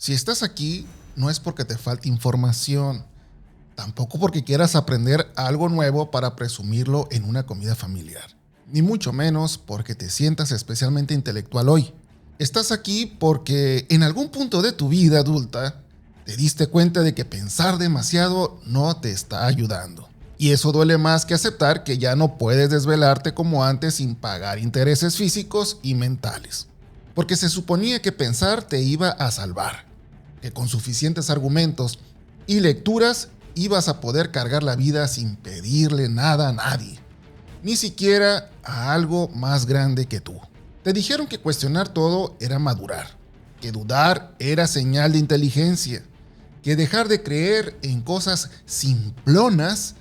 Si estás aquí, no es porque te falte información, tampoco porque quieras aprender algo nuevo para presumirlo en una comida familiar, ni mucho menos porque te sientas especialmente intelectual hoy. Estás aquí porque en algún punto de tu vida adulta te diste cuenta de que pensar demasiado no te está ayudando. Y eso duele más que aceptar que ya no puedes desvelarte como antes sin pagar intereses físicos y mentales. Porque se suponía que pensar te iba a salvar, que con suficientes argumentos y lecturas ibas a poder cargar la vida sin pedirle nada a nadie, ni siquiera a algo más grande que tú. Te dijeron que cuestionar todo era madurar, que dudar era señal de inteligencia, que dejar de creer en cosas simplonas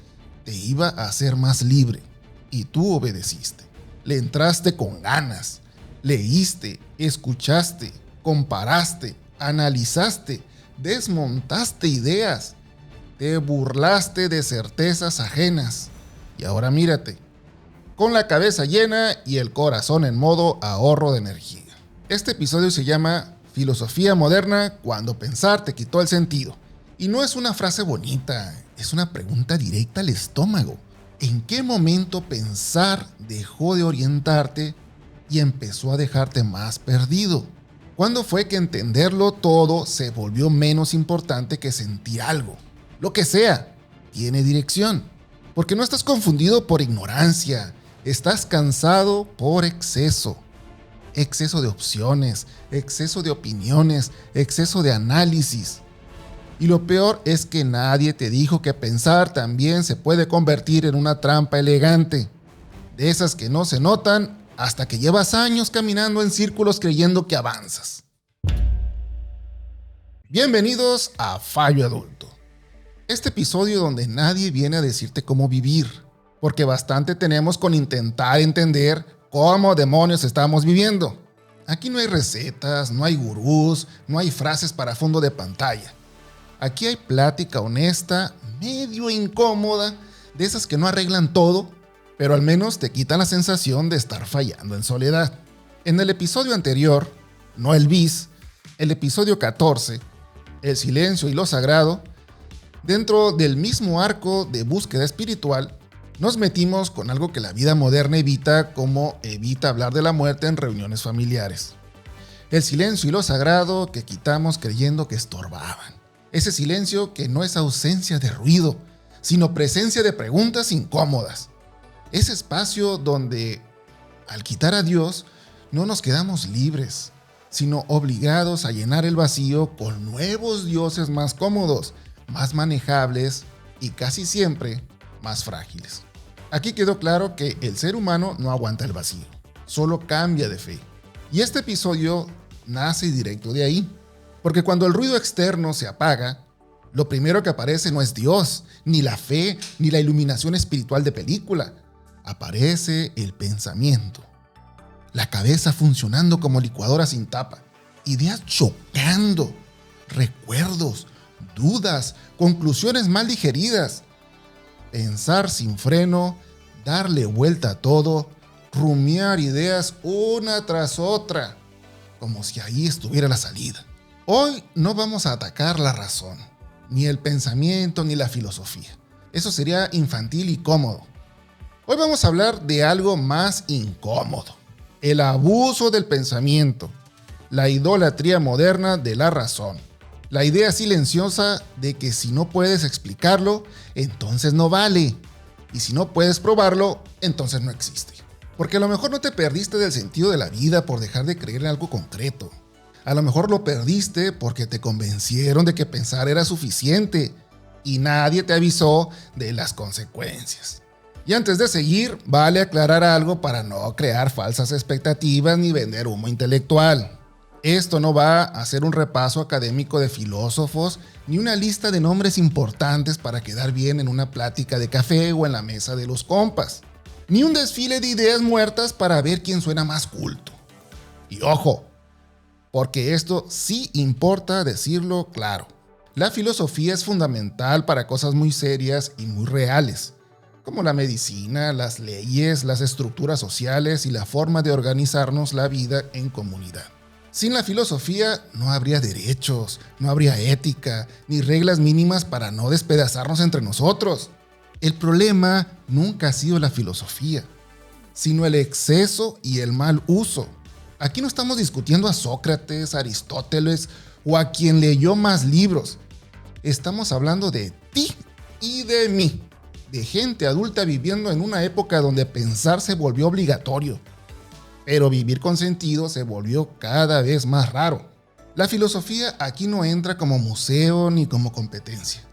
te iba a hacer más libre, y tú obedeciste. Le entraste con ganas, leíste, escuchaste, comparaste, analizaste, desmontaste ideas, te burlaste de certezas ajenas. Y ahora mírate, con la cabeza llena y el corazón en modo ahorro de energía. Este episodio se llama Filosofía Moderna cuando pensar te quitó el sentido. Y no es una frase bonita, es una pregunta directa al estómago. ¿En qué momento pensar dejó de orientarte y empezó a dejarte más perdido? ¿Cuándo fue que entenderlo todo se volvió menos importante que sentir algo? Lo que sea, tiene dirección. Porque no estás confundido por ignorancia, estás cansado por exceso. Exceso de opciones, exceso de opiniones, exceso de análisis. Y lo peor es que nadie te dijo que pensar también se puede convertir en una trampa elegante. De esas que no se notan hasta que llevas años caminando en círculos creyendo que avanzas. Bienvenidos a Fallo Adulto. Este episodio donde nadie viene a decirte cómo vivir, porque bastante tenemos con intentar entender cómo demonios estamos viviendo. Aquí no hay recetas, no hay gurús, no hay frases para fondo de pantalla. Aquí hay plática honesta, medio incómoda, de esas que no arreglan todo, pero al menos te quitan la sensación de estar fallando en soledad. En el episodio anterior, no el bis, el episodio 14, el silencio y lo sagrado, dentro del mismo arco de búsqueda espiritual, nos metimos con algo que la vida moderna evita, como evita hablar de la muerte en reuniones familiares. El silencio y lo sagrado que quitamos creyendo que estorbaban. Ese silencio que no es ausencia de ruido, sino presencia de preguntas incómodas. Ese espacio donde, al quitar a Dios, no nos quedamos libres, sino obligados a llenar el vacío con nuevos dioses más cómodos, más manejables y casi siempre más frágiles. Aquí quedó claro que el ser humano no aguanta el vacío, solo cambia de fe. Y este episodio nace directo de ahí, porque cuando el ruido externo se apaga, lo primero que aparece no es Dios, ni la fe, ni la iluminación espiritual de película. Aparece el pensamiento, la cabeza funcionando como licuadora sin tapa, ideas chocando, recuerdos, dudas, conclusiones mal digeridas, pensar sin freno, darle vuelta a todo, rumiar ideas una tras otra, como si ahí estuviera la salida. Hoy no vamos a atacar la razón, ni el pensamiento, ni la filosofía. Eso sería infantil y cómodo. Hoy vamos a hablar de algo más incómodo: el abuso del pensamiento, la idolatría moderna de la razón. La idea silenciosa de que si no puedes explicarlo, entonces no vale. Y si no puedes probarlo, entonces no existe. Porque a lo mejor no te perdiste del sentido de la vida por dejar de creer en algo concreto. A lo mejor lo perdiste porque te convencieron de que pensar era suficiente y nadie te avisó de las consecuencias. Y antes de seguir, vale aclarar algo para no crear falsas expectativas ni vender humo intelectual. Esto no va a ser un repaso académico de filósofos ni una lista de nombres importantes para quedar bien en una plática de café o en la mesa de los compas. Ni un desfile de ideas muertas para ver quién suena más culto. Y ojo, porque esto sí importa decirlo claro. La filosofía es fundamental para cosas muy serias y muy reales, como la medicina, las leyes, las estructuras sociales y la forma de organizarnos la vida en comunidad. Sin la filosofía no habría derechos, no habría ética, ni reglas mínimas para no despedazarnos entre nosotros. El problema nunca ha sido la filosofía, sino el exceso y el mal uso. Aquí no estamos discutiendo a Sócrates, Aristóteles o a quien leyó más libros. Estamos hablando de ti y de mí, de gente adulta viviendo en una época donde pensar se volvió obligatorio. Pero vivir con sentido se volvió cada vez más raro. La filosofía aquí no entra como museo ni como competencia.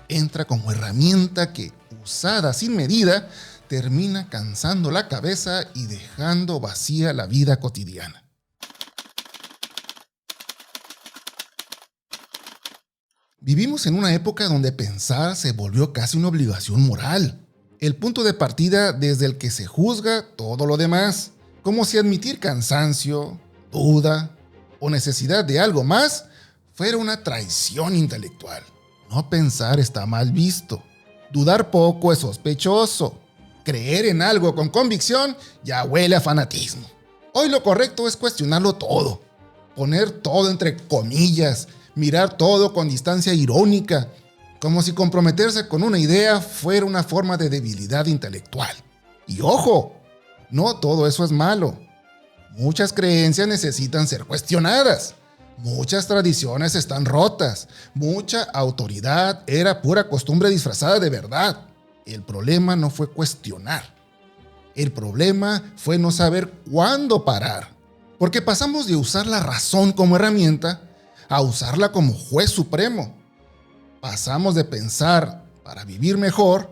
Entra como herramienta que, usada sin medida, termina cansando la cabeza y dejando vacía la vida cotidiana. Vivimos en una época donde pensar se volvió casi una obligación moral. El punto de partida desde el que se juzga todo lo demás. Como si admitir cansancio, duda o necesidad de algo más fuera una traición intelectual. No pensar está mal visto. Dudar poco es sospechoso. Creer en algo con convicción ya huele a fanatismo. Hoy lo correcto es cuestionarlo todo. Poner todo entre comillas. Mirar todo con distancia irónica. Como si comprometerse con una idea fuera una forma de debilidad intelectual. Y ojo, no todo eso es malo. Muchas creencias necesitan ser cuestionadas. Muchas tradiciones están rotas. Mucha autoridad era pura costumbre disfrazada de verdad. El problema no fue cuestionar. El problema fue no saber cuándo parar. Porque pasamos de usar la razón como herramienta a usarla como juez supremo. Pasamos de pensar para vivir mejor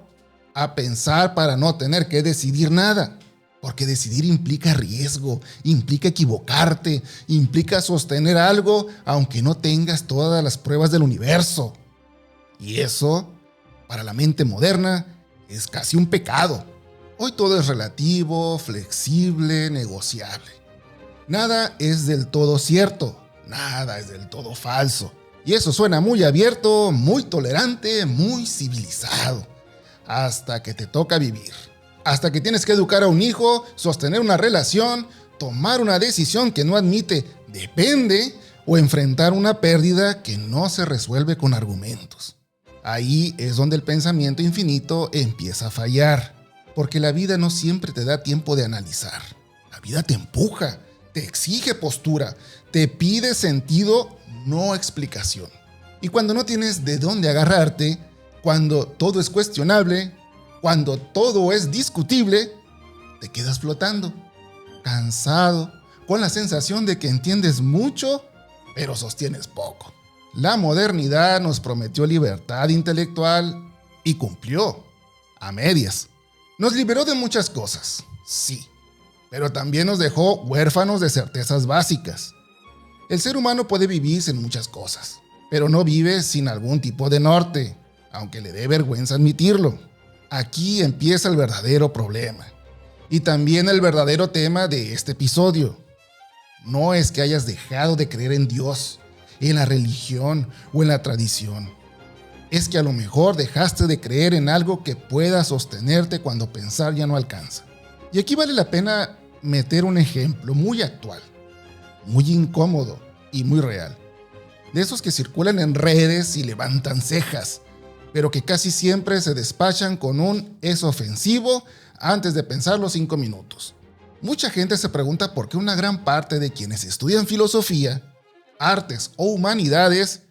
a pensar para no tener que decidir nada. Porque decidir implica riesgo, implica equivocarte, implica sostener algo aunque no tengas todas las pruebas del universo. Y eso, para la mente moderna, es casi un pecado. Hoy todo es relativo, flexible, negociable. Nada es del todo cierto, nada es del todo falso. Y eso suena muy abierto, muy tolerante, muy civilizado. Hasta que te toca vivir. Hasta que tienes que educar a un hijo, sostener una relación, tomar una decisión que no admite depende o enfrentar una pérdida que no se resuelve con argumentos. Ahí es donde el pensamiento infinito empieza a fallar, porque la vida no siempre te da tiempo de analizar. La vida te empuja, te exige postura, te pide sentido, no explicación. Y cuando no tienes de dónde agarrarte, cuando todo es cuestionable, cuando todo es discutible, te quedas flotando, cansado, con la sensación de que entiendes mucho, pero sostienes poco. La modernidad nos prometió libertad intelectual y cumplió, a medias. Nos liberó de muchas cosas, sí, pero también nos dejó huérfanos de certezas básicas. El ser humano puede vivir sin muchas cosas, pero no vive sin algún tipo de norte, aunque le dé vergüenza admitirlo. Aquí empieza el verdadero problema. Y también el verdadero tema de este episodio. No es que hayas dejado de creer en Dios, en la religión o en la tradición. Es que a lo mejor dejaste de creer en algo que pueda sostenerte cuando pensar ya no alcanza. Y aquí vale la pena meter un ejemplo muy actual, muy incómodo y muy real. De esos que circulan en redes y levantan cejas, pero que casi siempre se despachan con un "es ofensivo" antes de pensarlo 5 minutos. Mucha gente se pregunta por qué una gran parte de quienes estudian filosofía, artes o humanidades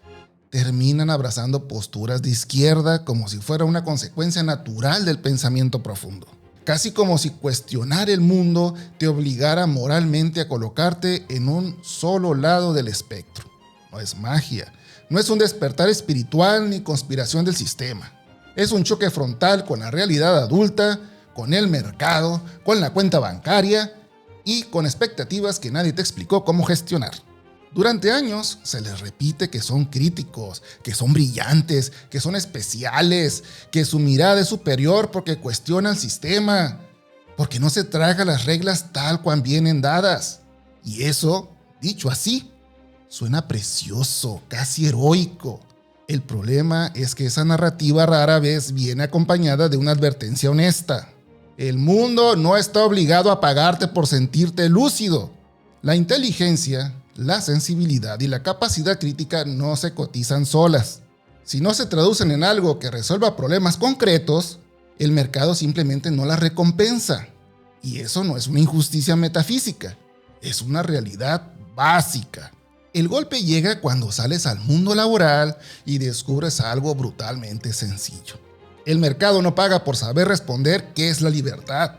terminan abrazando posturas de izquierda como si fuera una consecuencia natural del pensamiento profundo. Casi como si cuestionar el mundo te obligara moralmente a colocarte en un solo lado del espectro. No es magia. No es un despertar espiritual ni conspiración del sistema. Es un choque frontal con la realidad adulta, con el mercado, con la cuenta bancaria y con expectativas que nadie te explicó cómo gestionar. Durante años se les repite que son críticos, que son brillantes, que son especiales, que su mirada es superior porque cuestiona el sistema, porque no se traga las reglas tal cual vienen dadas. Y eso, dicho así, suena precioso, casi heroico. El problema es que esa narrativa rara vez viene acompañada de una advertencia honesta. El mundo no está obligado a pagarte por sentirte lúcido. La inteligencia, La sensibilidad y la capacidad crítica no se cotizan solas. Si no se traducen en algo que resuelva problemas concretos, el mercado simplemente no las recompensa. Y eso no es una injusticia metafísica, es una realidad básica. El golpe llega cuando sales al mundo laboral y descubres algo brutalmente sencillo. El mercado no paga por saber responder qué es la libertad.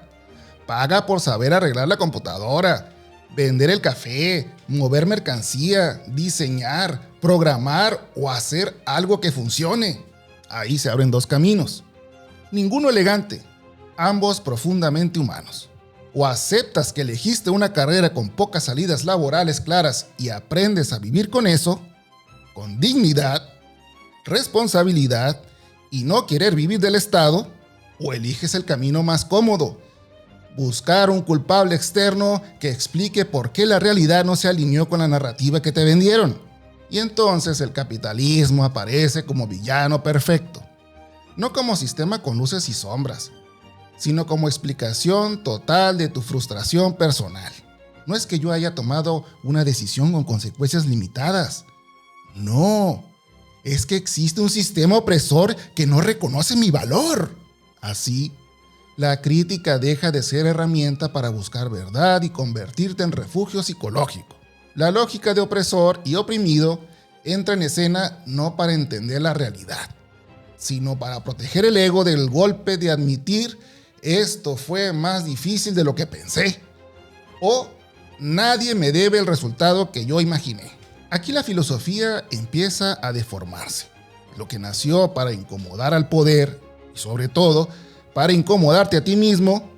Paga por saber arreglar la computadora, vender el café, mover mercancía, diseñar, programar o hacer algo que funcione. Ahí se abren dos caminos. Ninguno elegante, ambos profundamente humanos. O aceptas que elegiste una carrera con pocas salidas laborales claras y aprendes a vivir con eso, con dignidad, responsabilidad y no querer vivir del Estado, o eliges el camino más cómodo, buscar un culpable externo que explique por qué la realidad no se alineó con la narrativa que te vendieron. Y entonces el capitalismo aparece como villano perfecto, no como sistema con luces y sombras, sino como explicación total de tu frustración personal. No es que yo haya tomado una decisión con consecuencias limitadas. No, es que existe un sistema opresor que no reconoce mi valor. Así, la crítica deja de ser herramienta para buscar verdad y convertirte en refugio psicológico. La lógica de opresor y oprimido entra en escena no para entender la realidad, sino para proteger el ego del golpe de admitir esto fue más difícil de lo que pensé, o nadie me debe el resultado que yo imaginé. Aquí la filosofía empieza a deformarse. Lo que nació para incomodar al poder, y sobre todo para incomodarte a ti mismo,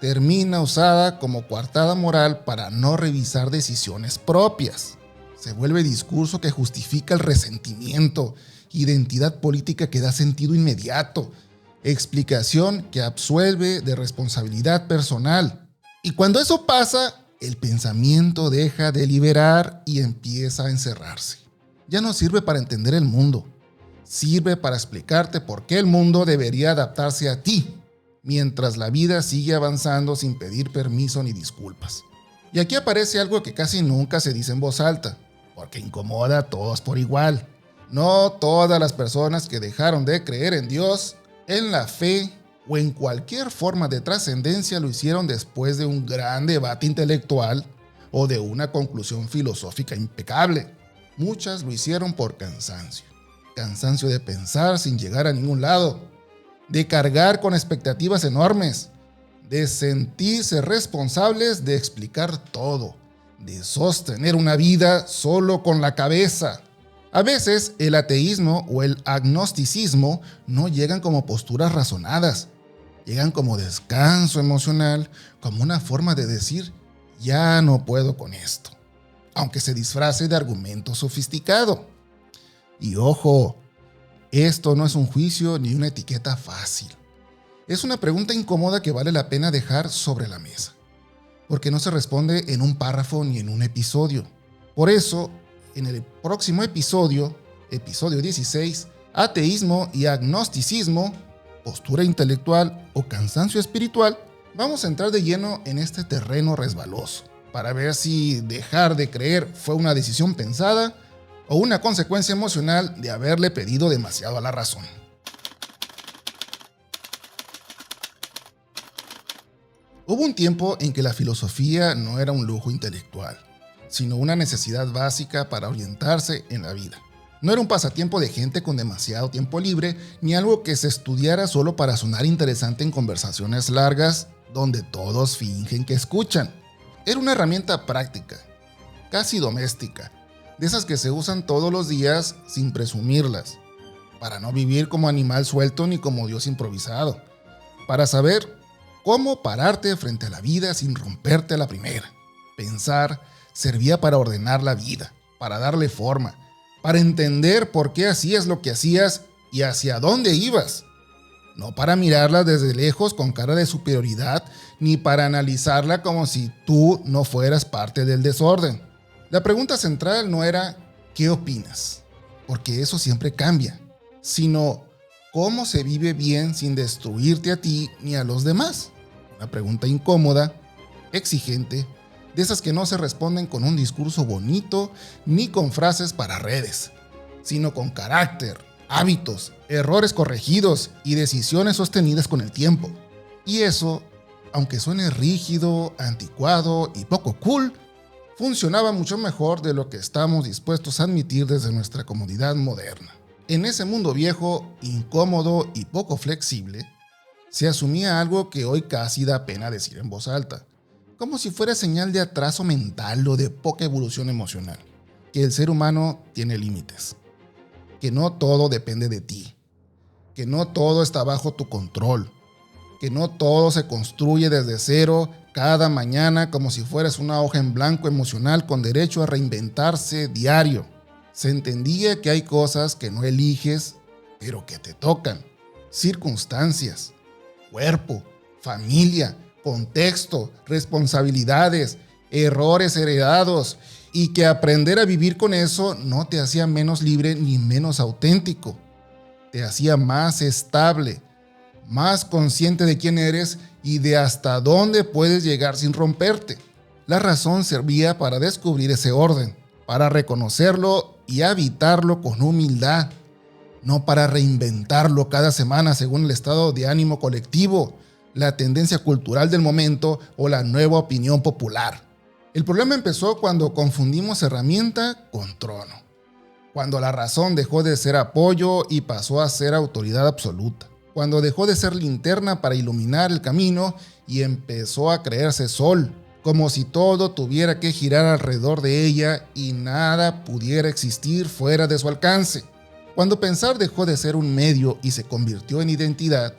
termina usada como coartada moral para no revisar decisiones propias. Se vuelve discurso que justifica el resentimiento, identidad política que da sentido inmediato, explicación que absuelve de responsabilidad personal. Y cuando eso pasa, el pensamiento deja de liberar y empieza a encerrarse. Ya no sirve para entender el mundo, sirve para explicarte por qué el mundo debería adaptarse a ti, mientras la vida sigue avanzando sin pedir permiso ni disculpas. Y aquí aparece algo que casi nunca se dice en voz alta, porque incomoda a todos por igual. No todas las personas que dejaron de creer en Dios, en la fe o en cualquier forma de trascendencia lo hicieron después de un gran debate intelectual o de una conclusión filosófica impecable. Muchas lo hicieron por cansancio. Cansancio de pensar sin llegar a ningún lado, de cargar con expectativas enormes, de sentirse responsables de explicar todo, de sostener una vida solo con la cabeza. A veces el ateísmo o el agnosticismo no llegan como posturas razonadas, llegan como descanso emocional, como una forma de decir, ya no puedo con esto, aunque se disfrace de argumento sofisticado. Y ojo, esto no es un juicio ni una etiqueta fácil. Es una pregunta incómoda que vale la pena dejar sobre la mesa, porque no se responde en un párrafo ni en un episodio. Por eso, en el próximo episodio 16, ateísmo y agnosticismo, postura intelectual o cansancio espiritual, vamos a entrar de lleno en este terreno resbaloso, para ver si dejar de creer fue una decisión pensada o una consecuencia emocional de haberle pedido demasiado a la razón. Hubo un tiempo en que la filosofía no era un lujo intelectual, sino una necesidad básica para orientarse en la vida. No era un pasatiempo de gente con demasiado tiempo libre, ni algo que se estudiara solo para sonar interesante en conversaciones largas donde todos fingen que escuchan. Era una herramienta práctica, casi doméstica, de esas que se usan todos los días sin presumirlas, para no vivir como animal suelto ni como Dios improvisado, para saber cómo pararte frente a la vida sin romperte a la primera. Pensar servía para ordenar la vida, para darle forma, para entender por qué hacías lo que hacías y hacia dónde ibas. No para mirarla desde lejos con cara de superioridad, ni para analizarla como si tú no fueras parte del desorden. La pregunta central no era ¿qué opinas?, porque eso siempre cambia, sino ¿cómo se vive bien sin destruirte a ti ni a los demás? Una pregunta incómoda, exigente, de esas que no se responden con un discurso bonito ni con frases para redes, sino con carácter, hábitos, errores corregidos y decisiones sostenidas con el tiempo. Y eso, aunque suene rígido, anticuado y poco cool, funcionaba mucho mejor de lo que estamos dispuestos a admitir desde nuestra comodidad moderna. En ese mundo viejo, incómodo y poco flexible, se asumía algo que hoy casi da pena decir en voz alta, como si fuera señal de atraso mental o de poca evolución emocional, que el ser humano tiene límites, que no todo depende de ti, que no todo está bajo tu control, que no todo se construye desde cero cada mañana como si fueras una hoja en blanco emocional con derecho a reinventarse diario. Se entendía que hay cosas que no eliges, pero que te tocan, circunstancias, cuerpo, familia, contexto, responsabilidades, errores heredados, y que aprender a vivir con eso no te hacía menos libre ni menos auténtico. Te hacía más estable, más consciente de quién eres y de hasta dónde puedes llegar sin romperte. La razón servía para descubrir ese orden, para reconocerlo y habitarlo con humildad, no para reinventarlo cada semana según el estado de ánimo colectivo, la tendencia cultural del momento o la nueva opinión popular. El problema empezó cuando confundimos herramienta con trono, cuando la razón dejó de ser apoyo y pasó a ser autoridad absoluta, cuando dejó de ser linterna para iluminar el camino y empezó a creerse sol, como si todo tuviera que girar alrededor de ella y nada pudiera existir fuera de su alcance. Cuando pensar dejó de ser un medio y se convirtió en identidad,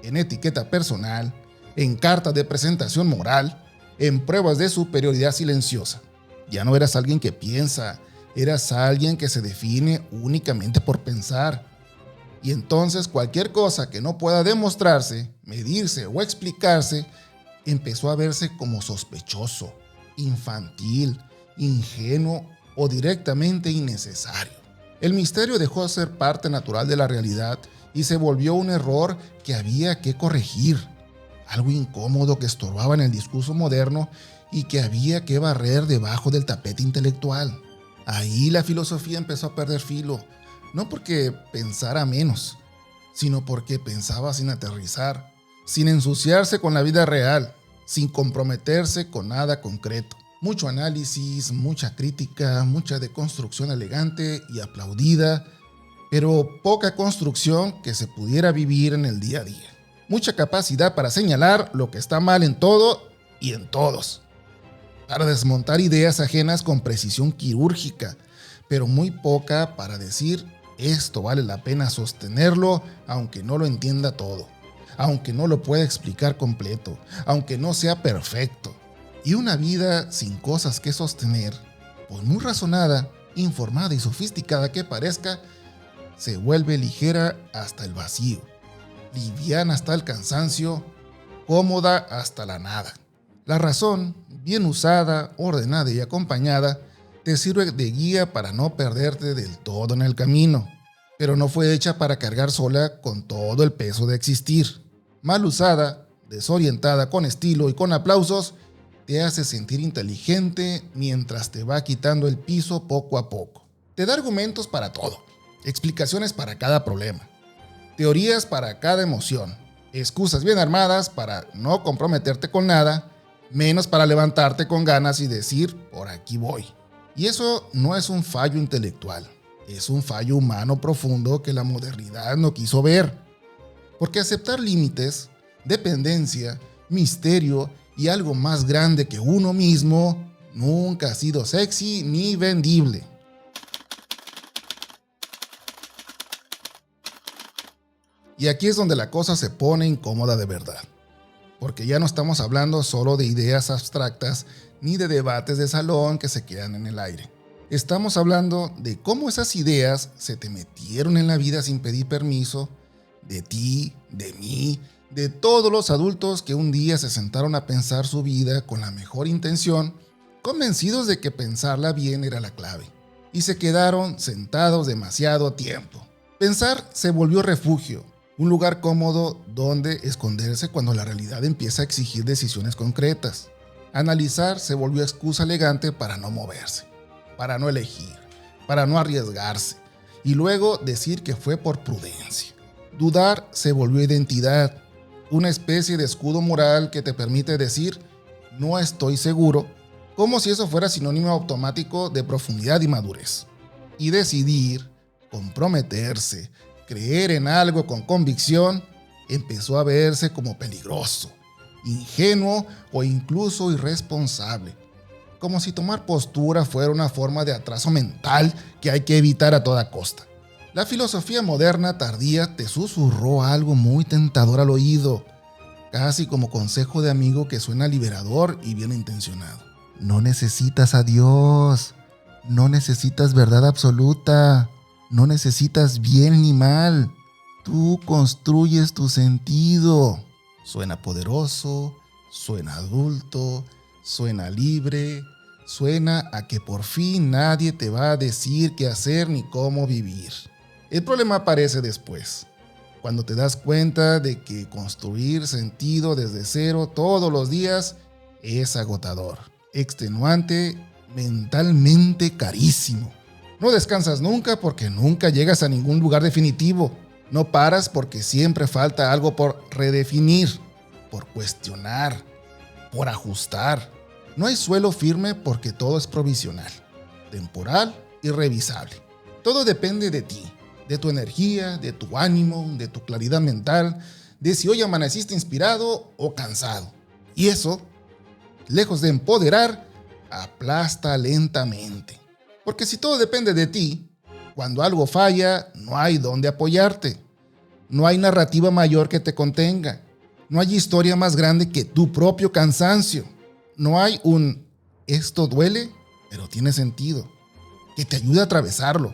en etiqueta personal, en carta de presentación moral, en pruebas de superioridad silenciosa. Ya no eras alguien que piensa, eras alguien que se define únicamente por pensar. Y entonces cualquier cosa que no pueda demostrarse, medirse o explicarse, empezó a verse como sospechoso, infantil, ingenuo o directamente innecesario. El misterio dejó de ser parte natural de la realidad y se volvió un error que había que corregir, algo incómodo que estorbaba en el discurso moderno y que había que barrer debajo del tapete intelectual. Ahí la filosofía empezó a perder filo, no porque pensara menos, sino porque pensaba sin aterrizar, sin ensuciarse con la vida real, sin comprometerse con nada concreto. Mucho análisis, mucha crítica, mucha deconstrucción elegante y aplaudida, pero poca construcción que se pudiera vivir en el día a día. Mucha capacidad para señalar lo que está mal en todo y en todos, para desmontar ideas ajenas con precisión quirúrgica, pero muy poca para decir esto vale la pena sostenerlo aunque no lo entienda todo, aunque no lo pueda explicar completo, aunque no sea perfecto. Y una vida sin cosas que sostener, por muy razonada, informada y sofisticada que parezca, se vuelve ligera hasta el vacío, liviana hasta el cansancio, cómoda hasta la nada. La razón, bien usada, ordenada y acompañada, te sirve de guía para no perderte del todo en el camino, pero no fue hecha para cargar sola con todo el peso de existir. Mal usada, desorientada con estilo y con aplausos, te hace sentir inteligente mientras te va quitando el piso poco a poco. Te da argumentos para todo, explicaciones para cada problema, teorías para cada emoción, excusas bien armadas para no comprometerte con nada, menos para levantarte con ganas y decir, por aquí voy. Y eso no es un fallo intelectual, es un fallo humano profundo que la modernidad no quiso ver. Porque aceptar límites, dependencia, misterio y algo más grande que uno mismo nunca ha sido sexy ni vendible. Y aquí es donde la cosa se pone incómoda de verdad, porque ya no estamos hablando solo de ideas abstractas ni de debates de salón que se quedan en el aire. Estamos hablando de cómo esas ideas se te metieron en la vida sin pedir permiso, de ti, de mí, de todos los adultos que un día se sentaron a pensar su vida con la mejor intención, convencidos de que pensarla bien era la clave, y se quedaron sentados demasiado tiempo. Pensar se volvió refugio, un lugar cómodo donde esconderse cuando la realidad empieza a exigir decisiones concretas. Analizar se volvió excusa elegante para no moverse, para no elegir, para no arriesgarse, y luego decir que fue por prudencia. Dudar se volvió identidad, una especie de escudo moral que te permite decir no estoy seguro, como si eso fuera sinónimo automático de profundidad y madurez. Y decidir, comprometerse, creer en algo con convicción, empezó a verse como peligroso, ingenuo o incluso irresponsable, como si tomar postura fuera una forma de atraso mental que hay que evitar a toda costa. La filosofía moderna tardía te susurró algo muy tentador al oído, casi como consejo de amigo que suena liberador y bien intencionado. No necesitas a Dios, no necesitas verdad absoluta, no necesitas bien ni mal. Tú construyes tu sentido. Suena poderoso, suena adulto, suena libre, suena a que por fin nadie te va a decir qué hacer ni cómo vivir. El problema aparece después, cuando te das cuenta de que construir sentido desde cero todos los días es agotador, extenuante, mentalmente carísimo. No descansas nunca porque nunca llegas a ningún lugar definitivo. No paras porque siempre falta algo por redefinir, por cuestionar, por ajustar. No hay suelo firme porque todo es provisional, temporal y revisable. Todo depende de ti, de tu energía, de tu ánimo, de tu claridad mental, de si hoy amaneciste inspirado o cansado. Y eso, lejos de empoderar, aplasta lentamente. Porque si todo depende de ti, cuando algo falla, no hay dónde apoyarte. No hay narrativa mayor que te contenga. No hay historia más grande que tu propio cansancio. No hay un esto duele, pero tiene sentido, que te ayude a atravesarlo.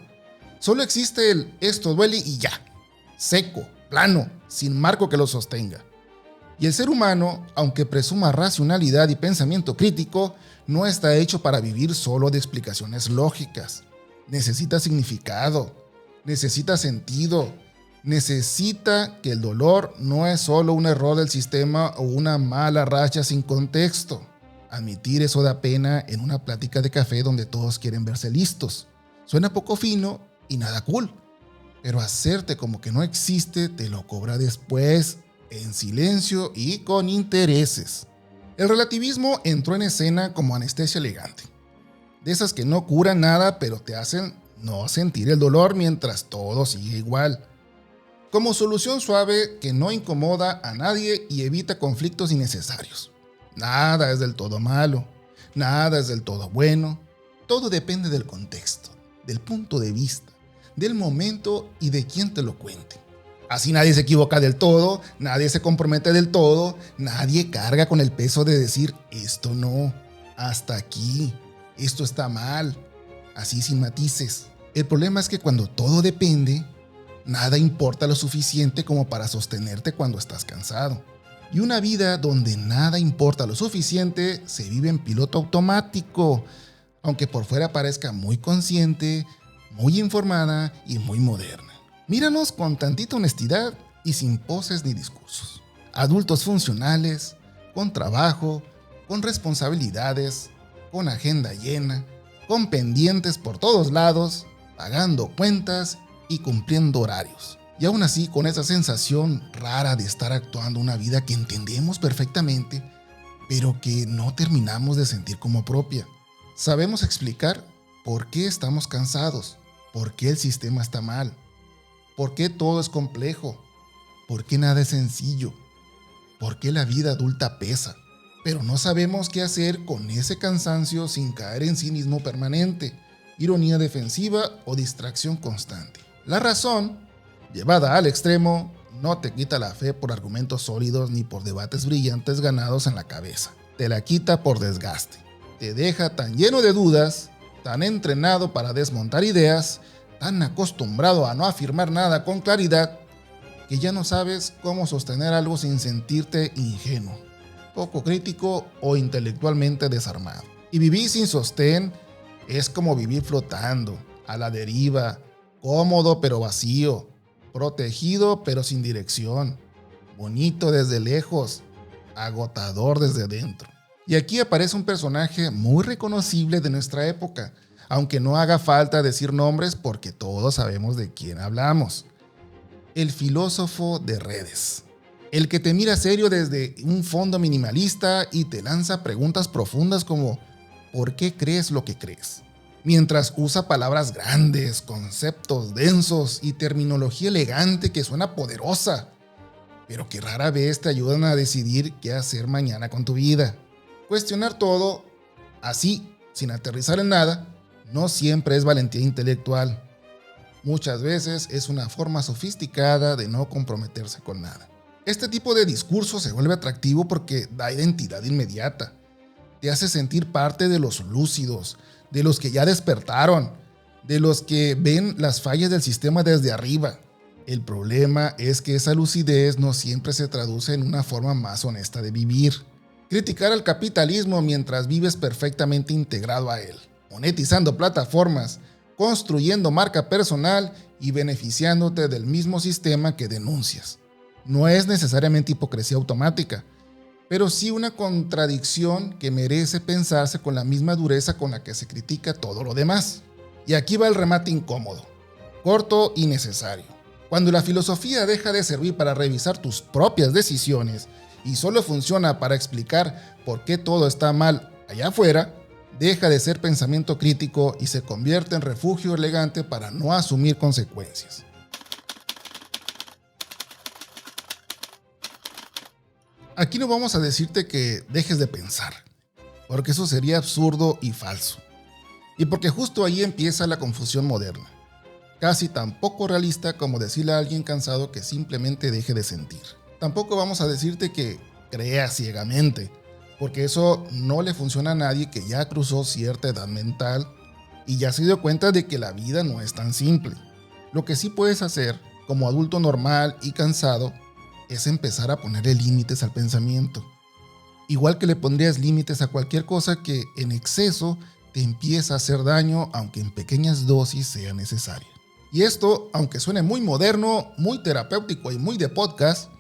Solo existe el esto duele y ya, seco, plano, sin marco que lo sostenga. Y el ser humano, aunque presuma racionalidad y pensamiento crítico, no está hecho para vivir solo de explicaciones lógicas. Necesita significado, necesita sentido, necesita que el dolor no es solo un error del sistema o una mala racha sin contexto. Admitir eso da pena en una plática de café donde todos quieren verse listos. Suena poco fino y nada cool, pero hacerte como que no existe te lo cobra después, en silencio y con intereses. El relativismo entró en escena como anestesia elegante, de esas que no curan nada pero te hacen no sentir el dolor mientras todo sigue igual. Como solución suave que no incomoda a nadie y evita conflictos innecesarios. Nada es del todo malo, nada es del todo bueno, todo depende del contexto, del punto de vista, del momento y de quién te lo cuente. Así nadie se equivoca del todo, nadie se compromete del todo, nadie carga con el peso de decir esto no, hasta aquí, esto está mal, así sin matices. El problema es que cuando todo depende, nada importa lo suficiente como para sostenerte cuando estás cansado. Y una vida donde nada importa lo suficiente se vive en piloto automático, aunque por fuera parezca muy consciente, muy informada y muy moderna. Míranos con tantita honestidad y sin poses ni discursos. Adultos funcionales, con trabajo, con responsabilidades, con agenda llena, con pendientes por todos lados, pagando cuentas y cumpliendo horarios. Y aún así con esa sensación rara de estar actuando una vida que entendemos perfectamente, pero que no terminamos de sentir como propia. Sabemos explicar por qué estamos cansados, por qué el sistema está mal, por qué todo es complejo, por qué nada es sencillo, por qué la vida adulta pesa, pero no sabemos qué hacer con ese cansancio sin caer en cinismo permanente, ironía defensiva o distracción constante. La razón, llevada al extremo, no te quita la fe por argumentos sólidos ni por debates brillantes ganados en la cabeza. Te la quita por desgaste. Te deja tan lleno de dudas, tan entrenado para desmontar ideas, tan acostumbrado a no afirmar nada con claridad, que ya no sabes cómo sostener algo sin sentirte ingenuo, poco crítico o intelectualmente desarmado. Y vivir sin sostén es como vivir flotando, a la deriva, cómodo pero vacío, protegido pero sin dirección, bonito desde lejos, agotador desde dentro. Y aquí aparece un personaje muy reconocible de nuestra época, aunque no haga falta decir nombres porque todos sabemos de quién hablamos. El filósofo de redes. El que te mira serio desde un fondo minimalista y te lanza preguntas profundas como ¿por qué crees lo que crees? Mientras usa palabras grandes, conceptos densos y terminología elegante que suena poderosa, pero que rara vez te ayudan a decidir qué hacer mañana con tu vida. Cuestionar todo, así, sin aterrizar en nada, no siempre es valentía intelectual. Muchas veces es una forma sofisticada de no comprometerse con nada. Este tipo de discurso se vuelve atractivo porque da identidad inmediata. Te hace sentir parte de los lúcidos, de los que ya despertaron, de los que ven las fallas del sistema desde arriba. El problema es que esa lucidez no siempre se traduce en una forma más honesta de vivir. Criticar al capitalismo mientras vives perfectamente integrado a él, monetizando plataformas, construyendo marca personal y beneficiándote del mismo sistema que denuncias. No es necesariamente hipocresía automática, pero sí una contradicción que merece pensarse con la misma dureza con la que se critica todo lo demás. Y aquí va el remate incómodo, corto y necesario. Cuando la filosofía deja de servir para revisar tus propias decisiones y solo funciona para explicar por qué todo está mal allá afuera, deja de ser pensamiento crítico y se convierte en refugio elegante para no asumir consecuencias. Aquí no vamos a decirte que dejes de pensar, porque eso sería absurdo y falso. Y porque justo ahí empieza la confusión moderna, casi tan poco realista como decirle a alguien cansado que simplemente deje de sentir. Tampoco vamos a decirte que creas ciegamente, porque eso no le funciona a nadie que ya cruzó cierta edad mental y ya se dio cuenta de que la vida no es tan simple. Lo que sí puedes hacer, como adulto normal y cansado, es empezar a ponerle límites al pensamiento. Igual que le pondrías límites a cualquier cosa que en exceso te empieza a hacer daño, aunque en pequeñas dosis sea necesario. Y esto, aunque suene muy moderno, muy terapéutico y muy de podcast,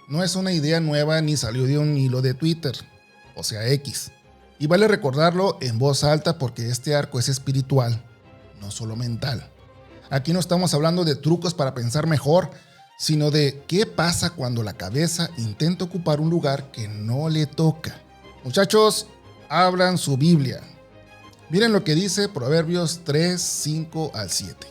no es una idea nueva ni salió de un hilo de Twitter, o sea X. Y vale recordarlo en voz alta porque este arco es espiritual, no solo mental. Aquí no estamos hablando de trucos para pensar mejor, sino de qué pasa cuando la cabeza intenta ocupar un lugar que no le toca. Muchachos, abran su Biblia. Miren lo que dice Proverbios 3, 5 al 7.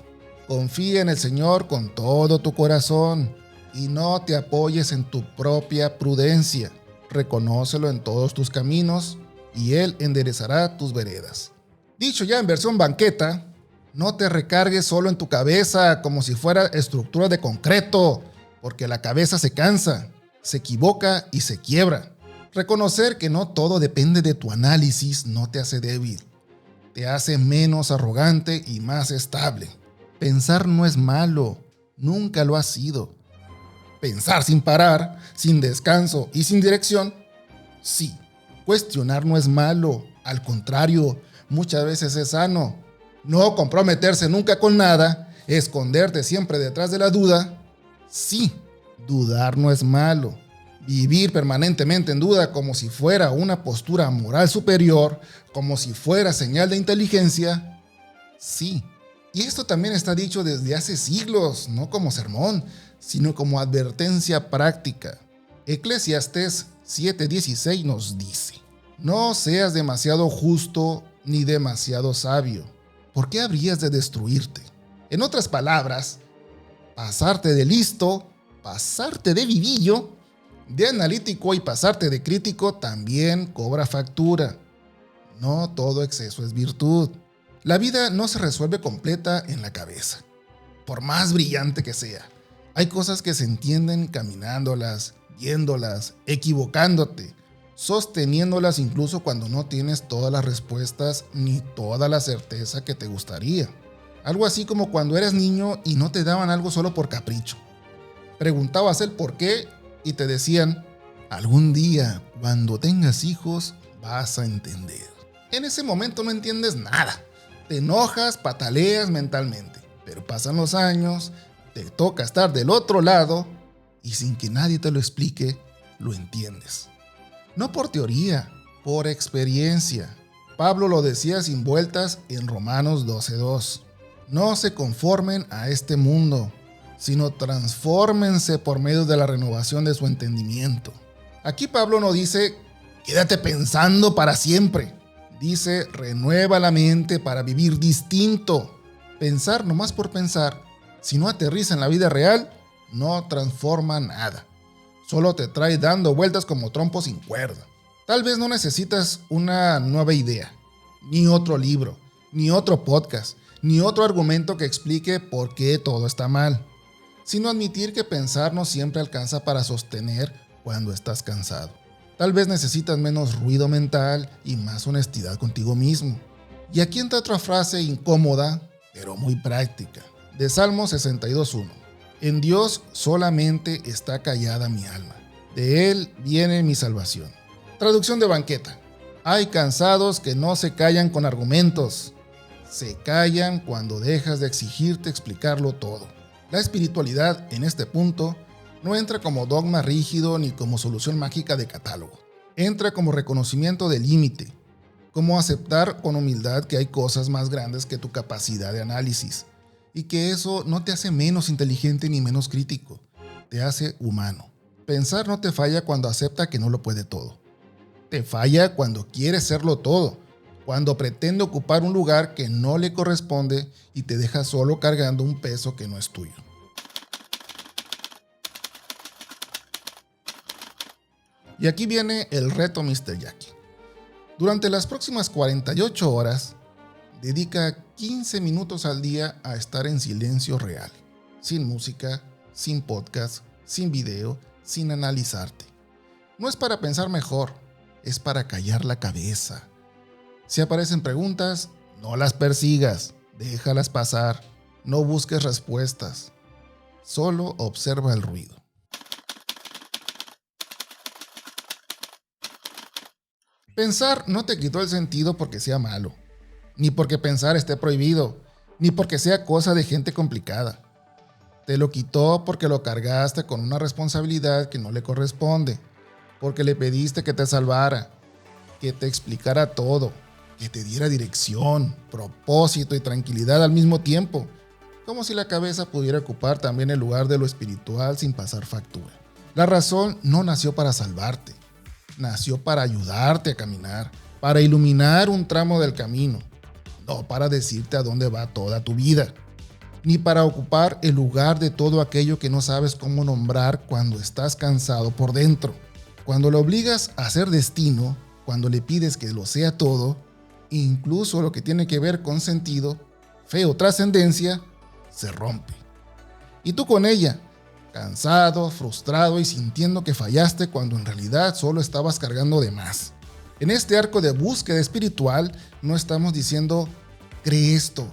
Confía en el Señor con todo tu corazón y no te apoyes en tu propia prudencia. Reconócelo en todos tus caminos y Él enderezará tus veredas. Dicho ya en versión banqueta, no te recargues solo en tu cabeza como si fuera estructura de concreto, porque la cabeza se cansa, se equivoca y se quiebra. Reconocer que no todo depende de tu análisis no te hace débil, te hace menos arrogante y más estable. Pensar no es malo, nunca lo ha sido. Pensar sin parar, sin descanso y sin dirección, sí. Cuestionar no es malo, al contrario, muchas veces es sano. No comprometerse nunca con nada, esconderte siempre detrás de la duda, sí. Dudar no es malo. Vivir permanentemente en duda como si fuera una postura moral superior, como si fuera señal de inteligencia, sí. Y esto también está dicho desde hace siglos, no como sermón, sino como advertencia práctica. Eclesiastés 7:16 nos dice: no seas demasiado justo ni demasiado sabio. ¿Por qué habrías de destruirte? En otras palabras, pasarte de listo, pasarte de vivillo, de analítico y pasarte de crítico también cobra factura. No todo exceso es virtud. La vida no se resuelve completa en la cabeza, por más brillante que sea. Hay cosas que se entienden caminándolas, viéndolas, equivocándote, sosteniéndolas incluso cuando no tienes todas las respuestas ni toda la certeza que te gustaría. Algo así como cuando eras niño y no te daban algo solo por capricho. Preguntabas el por qué y te decían: algún día, cuando tengas hijos, vas a entender. En ese momento no entiendes nada. Te enojas, pataleas mentalmente. Pero pasan los años, te toca estar del otro lado y sin que nadie te lo explique, lo entiendes. No por teoría, por experiencia. Pablo lo decía sin vueltas en Romanos 12:2. No se conformen a este mundo, sino transfórmense por medio de la renovación de su entendimiento. Aquí Pablo no dice, quédate pensando para siempre. Dice, renueva la mente para vivir distinto. Pensar nomás por pensar, si no aterriza en la vida real, no transforma nada. Solo te trae dando vueltas como trompo sin cuerda. Tal vez no necesitas una nueva idea, ni otro libro, ni otro podcast, ni otro argumento que explique por qué todo está mal, sino admitir que pensar no siempre alcanza para sostener cuando estás cansado. Tal vez necesitas menos ruido mental y más honestidad contigo mismo. Y aquí entra otra frase incómoda, pero muy práctica, de Salmo 62:1. En Dios solamente está callada mi alma. De Él viene mi salvación. Traducción de Banqueta. Hay cansados que no se callan con argumentos. Se callan cuando dejas de exigirte explicarlo todo. La espiritualidad, en este punto, no entra como dogma rígido ni como solución mágica de catálogo. Entra como reconocimiento de límite, como aceptar con humildad que hay cosas más grandes que tu capacidad de análisis y que eso no te hace menos inteligente ni menos crítico, te hace humano. Pensar no te falla cuando acepta que no lo puede todo. Te falla cuando quiere serlo todo, cuando pretende ocupar un lugar que no le corresponde y te deja solo cargando un peso que no es tuyo. Y aquí viene el reto Mr. Jackie. Durante las próximas 48 horas, dedica 15 minutos al día a estar en silencio real, sin música, sin podcast, sin video, sin analizarte. No es para pensar mejor, es para callar la cabeza. Si aparecen preguntas, no las persigas, déjalas pasar, no busques respuestas, solo observa el ruido. Pensar no te quitó el sentido porque sea malo, ni porque pensar esté prohibido, ni porque sea cosa de gente complicada. Te lo quitó porque lo cargaste con una responsabilidad que no le corresponde, porque le pediste que te salvara, que te explicara todo, que te diera dirección, propósito y tranquilidad al mismo tiempo, como si la cabeza pudiera ocupar también el lugar de lo espiritual sin pasar factura. La razón no nació para salvarte, nació para ayudarte a caminar, para iluminar un tramo del camino, no para decirte a dónde va toda tu vida, ni para ocupar el lugar de todo aquello que no sabes cómo nombrar cuando estás cansado por dentro. Cuando lo obligas a ser destino, cuando le pides que lo sea todo, incluso lo que tiene que ver con sentido, fe o trascendencia, se rompe. Y tú con ella, cansado, frustrado y sintiendo que fallaste cuando en realidad solo estabas cargando de más. En este arco de búsqueda espiritual no estamos diciendo, cree esto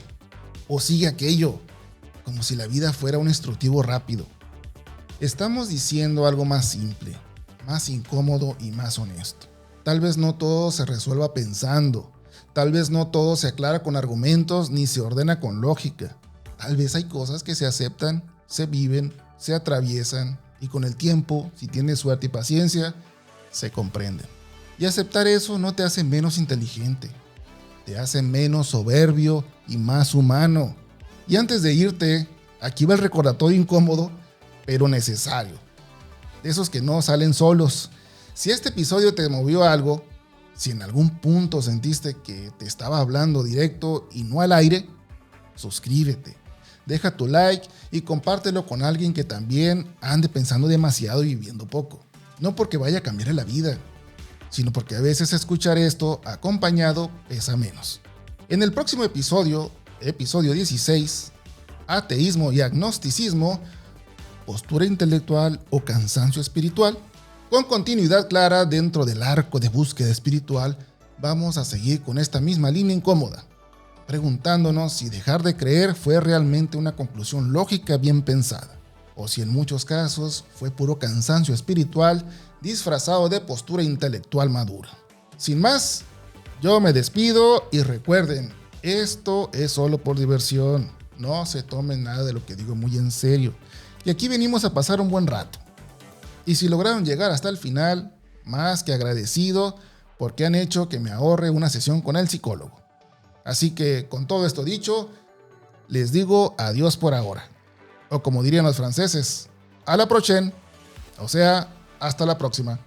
o sigue aquello, como si la vida fuera un instructivo rápido. Estamos diciendo algo más simple, más incómodo y más honesto. Tal vez no todo se resuelva pensando, tal vez no todo se aclara con argumentos ni se ordena con lógica. Tal vez hay cosas que se aceptan, se viven, se atraviesan y con el tiempo, si tienes suerte y paciencia, se comprenden. Y aceptar eso no te hace menos inteligente, te hace menos soberbio y más humano. Y antes de irte, aquí va el recordatorio incómodo, pero necesario. De esos que no salen solos. Si este episodio te movió algo, si en algún punto sentiste que te estaba hablando directo y no al aire, suscríbete. Deja tu like y compártelo con alguien que también ande pensando demasiado y viviendo poco. No porque vaya a cambiar la vida, sino porque a veces escuchar esto acompañado pesa menos. En el próximo episodio 16, ateísmo y agnosticismo, postura intelectual o cansancio espiritual, con continuidad clara dentro del arco de búsqueda espiritual, vamos a seguir con esta misma línea incómoda, preguntándonos si dejar de creer fue realmente una conclusión lógica bien pensada, o si en muchos casos fue puro cansancio espiritual disfrazado de postura intelectual madura. Sin más, yo me despido y recuerden, esto es solo por diversión, no se tomen nada de lo que digo muy en serio, y aquí venimos a pasar un buen rato. Y si lograron llegar hasta el final, más que agradecido, porque han hecho que me ahorre una sesión con el psicólogo. Así que, con todo esto dicho, les digo adiós por ahora. O como dirían los franceses, à la prochaine, o sea, hasta la próxima.